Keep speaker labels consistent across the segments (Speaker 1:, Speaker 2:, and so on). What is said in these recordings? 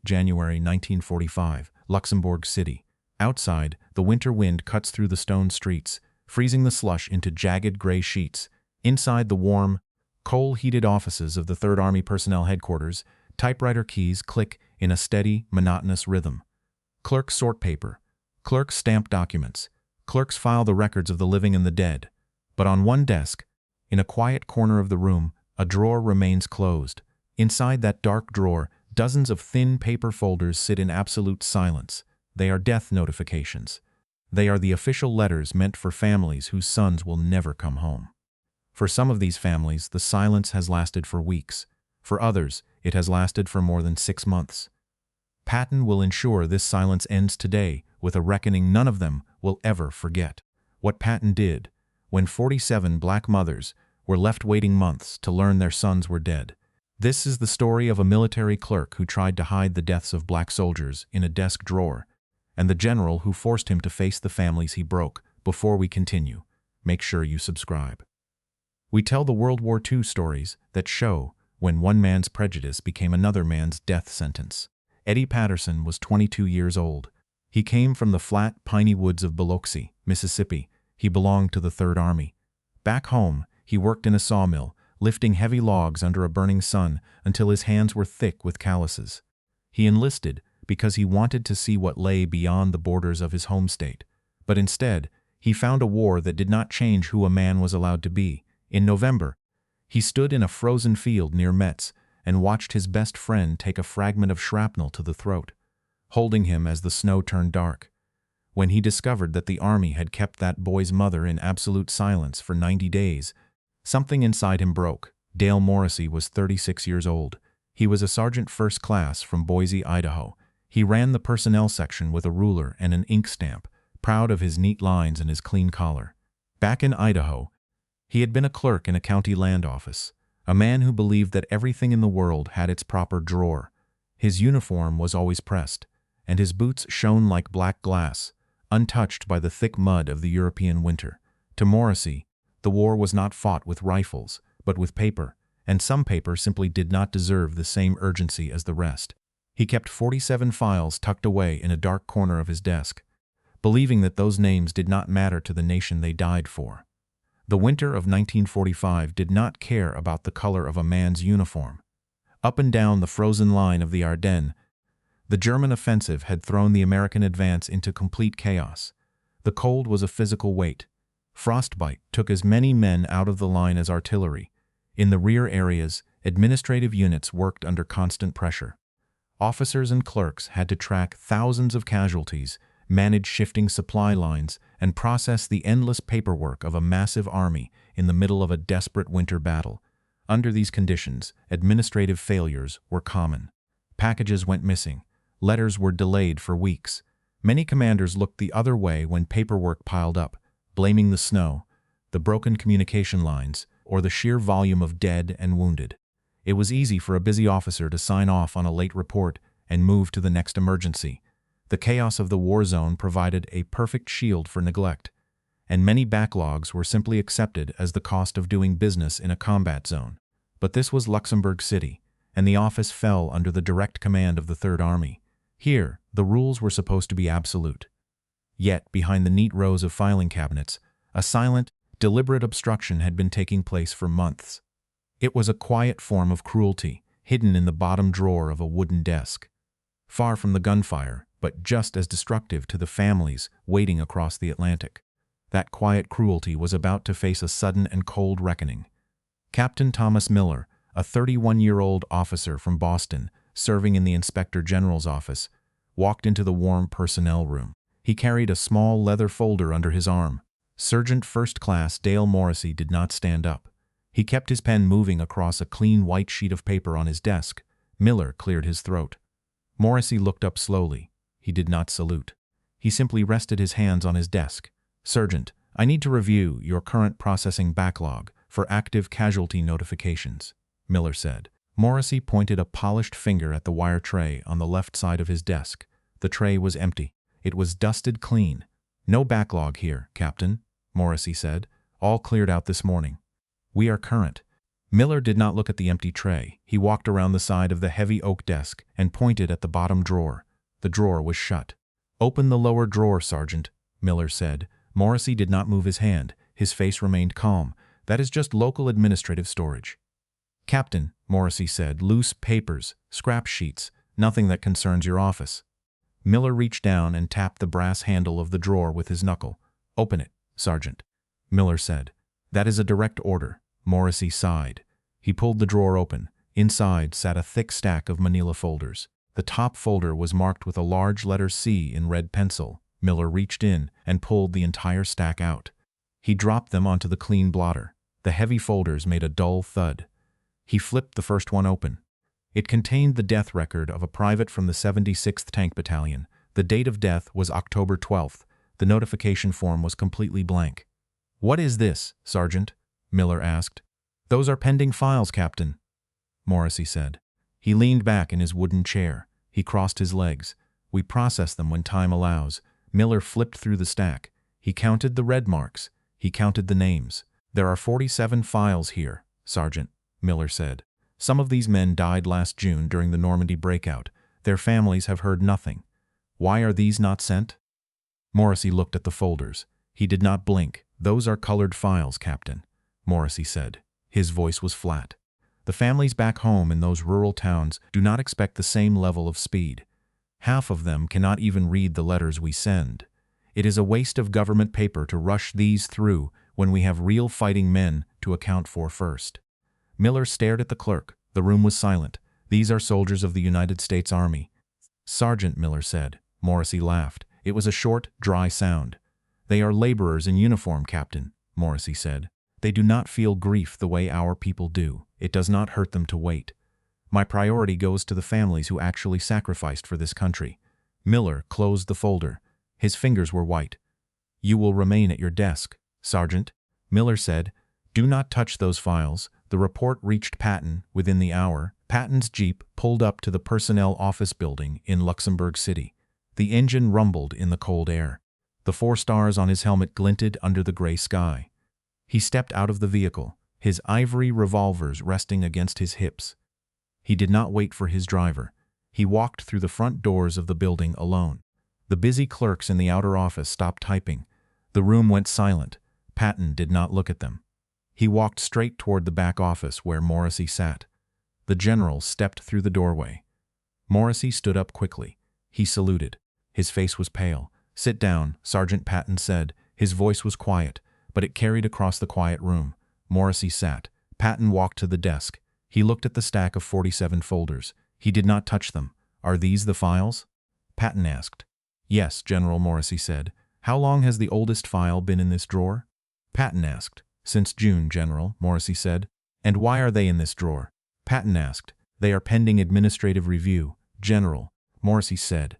Speaker 1: January 1945, Luxembourg City. Outside, the winter wind cuts through the stone streets, freezing the slush into jagged gray sheets. Inside the warm, coal-heated offices of the Third Army Personnel Headquarters, typewriter keys click in a steady, monotonous rhythm. Clerks sort paper. Clerks stamp documents. Clerks file the records of the living and the dead. But on one desk, in a quiet corner of the room, a drawer remains closed. Inside that dark drawer, dozens of thin paper folders sit in absolute silence. They are death notifications. They are the official letters meant for families whose sons will never come home. For some of these families, the silence has lasted for weeks. For others, it has lasted for more than 6 months. Patton will ensure this silence ends today with a reckoning none of them will ever forget. What Patton did when 47 black mothers were left waiting months to learn their sons were dead. This is the story of a military clerk who tried to hide the deaths of black soldiers in a desk drawer, and the general who forced him to face the families he broke. Before we continue, make sure you subscribe. We tell the World War II stories that show when one man's prejudice became another man's death sentence. Eddie Patterson was 22 years old. He came from the flat, piney woods of Biloxi, Mississippi. He belonged to the Third Army. Back home, he worked in a sawmill, lifting heavy logs under a burning sun until his hands were thick with calluses. He enlisted because he wanted to see what lay beyond the borders of his home state. But instead, he found a war that did not change who a man was allowed to be. In November, he stood in a frozen field near Metz and watched his best friend take a fragment of shrapnel to the throat, holding him as the snow turned dark. When he discovered that the army had kept that boy's mother in absolute silence for 90 days, something inside him broke. Dale Morrissey was 36 years old. He was a sergeant first class from Boise, Idaho. He ran the personnel section with a ruler and an ink stamp, proud of his neat lines and his clean collar. Back in Idaho, he had been a clerk in a county land office, a man who believed that everything in the world had its proper drawer. His uniform was always pressed, and his boots shone like black glass, untouched by the thick mud of the European winter. To Morrissey, the war was not fought with rifles, but with paper, and some paper simply did not deserve the same urgency as the rest. He kept 47 files tucked away in a dark corner of his desk, believing that those names did not matter to the nation they died for. The winter of 1945 did not care about the color of a man's uniform. Up and down the frozen line of the Ardennes, the German offensive had thrown the American advance into complete chaos. The cold was a physical weight. Frostbite took as many men out of the line as artillery. In the rear areas, administrative units worked under constant pressure. Officers and clerks had to track thousands of casualties, manage shifting supply lines, and process the endless paperwork of a massive army in the middle of a desperate winter battle. Under these conditions, administrative failures were common. Packages went missing. Letters were delayed for weeks. Many commanders looked the other way when paperwork piled up, blaming the snow, the broken communication lines, or the sheer volume of dead and wounded. It was easy for a busy officer to sign off on a late report and move to the next emergency. The chaos of the war zone provided a perfect shield for neglect, and many backlogs were simply accepted as the cost of doing business in a combat zone. But this was Luxembourg City, and the office fell under the direct command of the Third Army. Here, the rules were supposed to be absolute. Yet, behind the neat rows of filing cabinets, a silent, deliberate obstruction had been taking place for months. It was a quiet form of cruelty, hidden in the bottom drawer of a wooden desk. Far from the gunfire, but just as destructive to the families waiting across the Atlantic. That quiet cruelty was about to face a sudden and cold reckoning. Captain Thomas Miller, a 31-year-old officer from Boston, serving in the Inspector General's office, walked into the warm personnel room. He carried a small leather folder under his arm. Sergeant First Class Dale Morrissey did not stand up. He kept his pen moving across a clean white sheet of paper on his desk. Miller cleared his throat. Morrissey looked up slowly. He did not salute. He simply rested his hands on his desk. "Sergeant, I need to review your current processing backlog for active casualty notifications," Miller said. Morrissey pointed a polished finger at the wire tray on the left side of his desk. The tray was empty. It was dusted clean. "No backlog here, Captain," Morrissey said. "All cleared out this morning." "We are current." Miller did not look at the empty tray. He walked around the side of the heavy oak desk and pointed at the bottom drawer. The drawer was shut. "Open the lower drawer, Sergeant," Miller said. Morrissey did not move his hand. His face remained calm. "That is just local administrative storage." "Captain," Morrissey said, "loose papers, scrap sheets, nothing that concerns your office." Miller reached down and tapped the brass handle of the drawer with his knuckle. "Open it, Sergeant," Miller said. "That is a direct order." Morrissey sighed. He pulled the drawer open. Inside sat a thick stack of manila folders. The top folder was marked with a large letter C in red pencil. Miller reached in and pulled the entire stack out. He dropped them onto the clean blotter. The heavy folders made a dull thud. He flipped the first one open. It contained the death record of a private from the 76th Tank Battalion. The date of death was October 12th. The notification form was completely blank. "What is this, Sergeant?" Miller asked. "Those are pending files, Captain," Morrissey said. He leaned back in his wooden chair. He crossed his legs. "We process them when time allows." Miller flipped through the stack. He counted the red marks. He counted the names. "There are 47 files here, Sergeant," Miller said. "Some of these men died last June during the Normandy breakout. Their families have heard nothing. Why are these not sent?" Morrissey looked at the folders. He did not blink. "Those are colored files, Captain," Morrissey said. His voice was flat. "The families back home in those rural towns do not expect the same level of speed. Half of them cannot even read the letters we send. It is a waste of government paper to rush these through when we have real fighting men to account for first." Miller stared at the clerk. The room was silent. "These are soldiers of the United States Army." "Sergeant," Miller said. Morrissey laughed. It was a short, dry sound. "They are laborers in uniform, Captain," Morrissey said. "They do not feel grief the way our people do. It does not hurt them to wait. My priority goes to the families who actually sacrificed for this country." Miller closed the folder. His fingers were white. "You will remain at your desk, Sergeant," Miller said. "Do not touch those files." The report reached Patton within the hour. Patton's jeep pulled up to the personnel office building in Luxembourg City. The engine rumbled in the cold air. The 4 stars on his helmet glinted under the gray sky. He stepped out of the vehicle, his ivory revolvers resting against his hips. He did not wait for his driver. He walked through the front doors of the building alone. The busy clerks in the outer office stopped typing. The room went silent. Patton did not look at them. He walked straight toward the back office where Morrissey sat. The general stepped through the doorway. Morrissey stood up quickly. He saluted. His face was pale. "Sit down," Sergeant Patton said. His voice was quiet, but it carried across the quiet room. Morrissey sat. Patton walked to the desk. He looked at the stack of 47 folders. He did not touch them. "Are these the files?" Patton asked. "Yes, General," Morrissey said. "How long has the oldest file been in this drawer?" Patton asked. "Since June, General," Morrissey said. "And why are they in this drawer?" Patton asked. "They are pending administrative review, General," Morrissey said.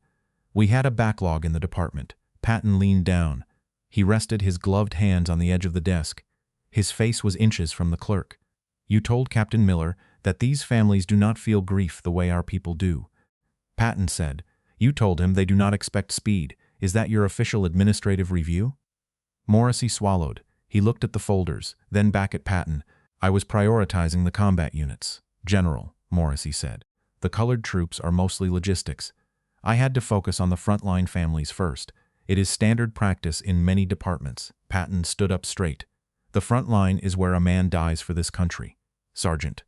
Speaker 1: "We had a backlog in the department." Patton leaned down. He rested his gloved hands on the edge of the desk. His face was inches from the clerk. "You told Captain Miller that these families do not feel grief the way our people do." Patton said. "You told him they do not expect speed. Is that your official administrative review?" Morrissey swallowed. He looked at the folders, then back at Patton. "I was prioritizing the combat units, General," Morrissey said. "The colored troops are mostly logistics. I had to focus on the frontline families first. It is standard practice in many departments." Patton stood up straight. "The front line is where a man dies for this country, Sergeant,"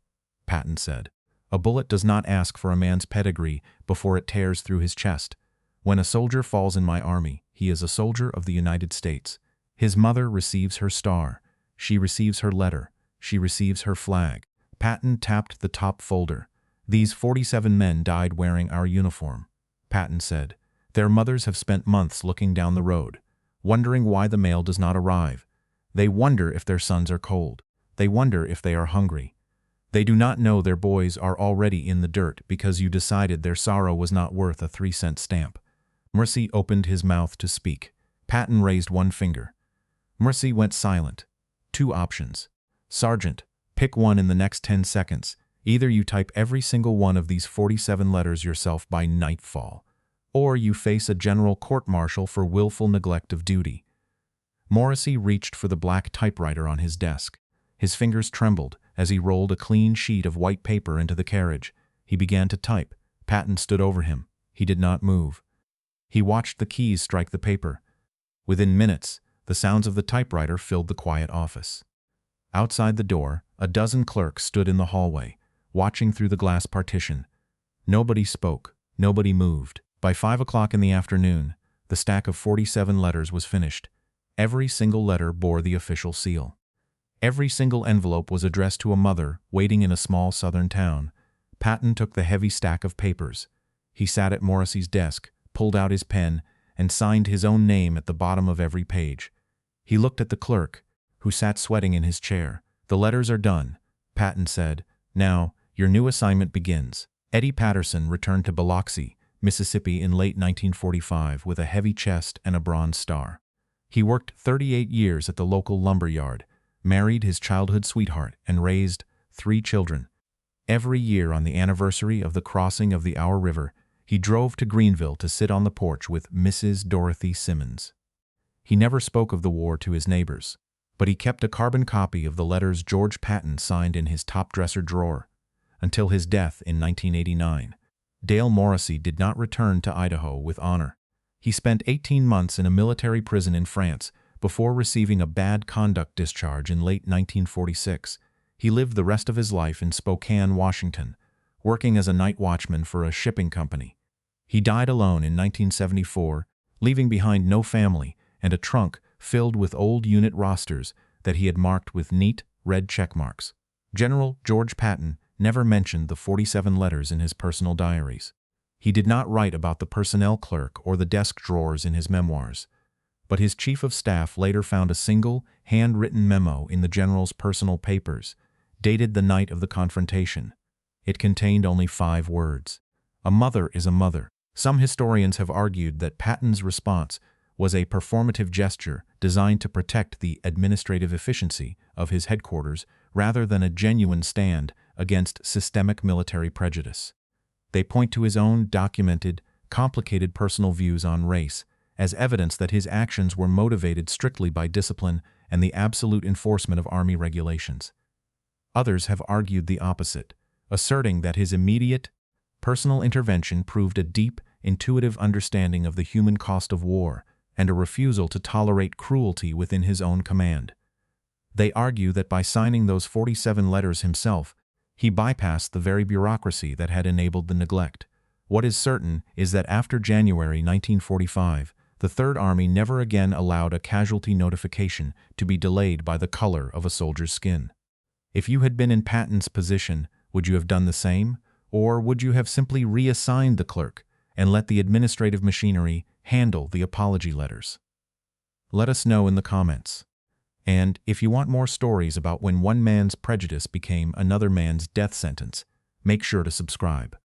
Speaker 1: Patton said. "A bullet does not ask for a man's pedigree before it tears through his chest. When a soldier falls in my army, he is a soldier of the United States. His mother receives her star. She receives her letter. She receives her flag." Patton tapped the top folder. "These 47 men died wearing our uniform," Patton said. "Their mothers have spent months looking down the road, wondering why the mail does not arrive. They wonder if their sons are cold. They wonder if they are hungry. They do not know their boys are already in the dirt because you decided their sorrow was not worth a 3-cent stamp." Morrissey opened his mouth to speak. Patton raised one finger. Morrissey went silent. "2 options. Sergeant, pick one in the next 10 seconds. Either you type every single one of these 47 letters yourself by nightfall, or you face a general court-martial for willful neglect of duty." Morrissey reached for the black typewriter on his desk. His fingers trembled As he rolled a clean sheet of white paper into the carriage, he began to type. Patton stood over him. He did not move. He watched the keys strike the paper. Within minutes, the sounds of the typewriter filled the quiet office. Outside the door, a dozen clerks stood in the hallway, watching through the glass partition. Nobody spoke. Nobody moved. By 5 o'clock in the afternoon, the stack of 47 letters was finished. Every single letter bore the official seal. Every single envelope was addressed to a mother waiting in a small southern town. Patton took the heavy stack of papers. He sat at Morrissey's desk, pulled out his pen, and signed his own name at the bottom of every page. He looked at the clerk, who sat sweating in his chair. "The letters are done," Patton said. "Now, your new assignment begins." Eddie Patterson returned to Biloxi, Mississippi in late 1945 with a heavy chest and a Bronze Star. He worked 38 years at the local lumber yard, married his childhood sweetheart, and raised 3 children. Every year on the anniversary of the crossing of the Our River, he drove to Greenville to sit on the porch with Mrs. Dorothy Simmons. He never spoke of the war to his neighbors, but he kept a carbon copy of the letters George Patton signed in his top dresser drawer until his death in 1989. Dale Morrissey did not return to Idaho with honor. He spent 18 months in a military prison in France before receiving a bad conduct discharge in late 1946. He lived the rest of his life in Spokane, Washington, working as a night watchman for a shipping company. He died alone in 1974, leaving behind no family and a trunk filled with old unit rosters that he had marked with neat red check marks. General George Patton never mentioned the 47 letters in his personal diaries. He did not write about the personnel clerk or the desk drawers in his memoirs, but his chief of staff later found a single, handwritten memo in the general's personal papers, dated the night of the confrontation. It contained only 5 words. "A mother is a mother." Some historians have argued that Patton's response was a performative gesture designed to protect the administrative efficiency of his headquarters rather than a genuine stand against systemic military prejudice. They point to his own documented, complicated personal views on race as evidence that his actions were motivated strictly by discipline and the absolute enforcement of Army regulations. Others have argued the opposite, asserting that his immediate, personal intervention proved a deep, intuitive understanding of the human cost of war and a refusal to tolerate cruelty within his own command. They argue that by signing those 47 letters himself, he bypassed the very bureaucracy that had enabled the neglect. What is certain is that after January 1945, the Third Army never again allowed a casualty notification to be delayed by the color of a soldier's skin. If you had been in Patton's position, would you have done the same? Or would you have simply reassigned the clerk and let the administrative machinery handle the apology letters? Let us know in the comments. And if you want more stories about when one man's prejudice became another man's death sentence, make sure to subscribe.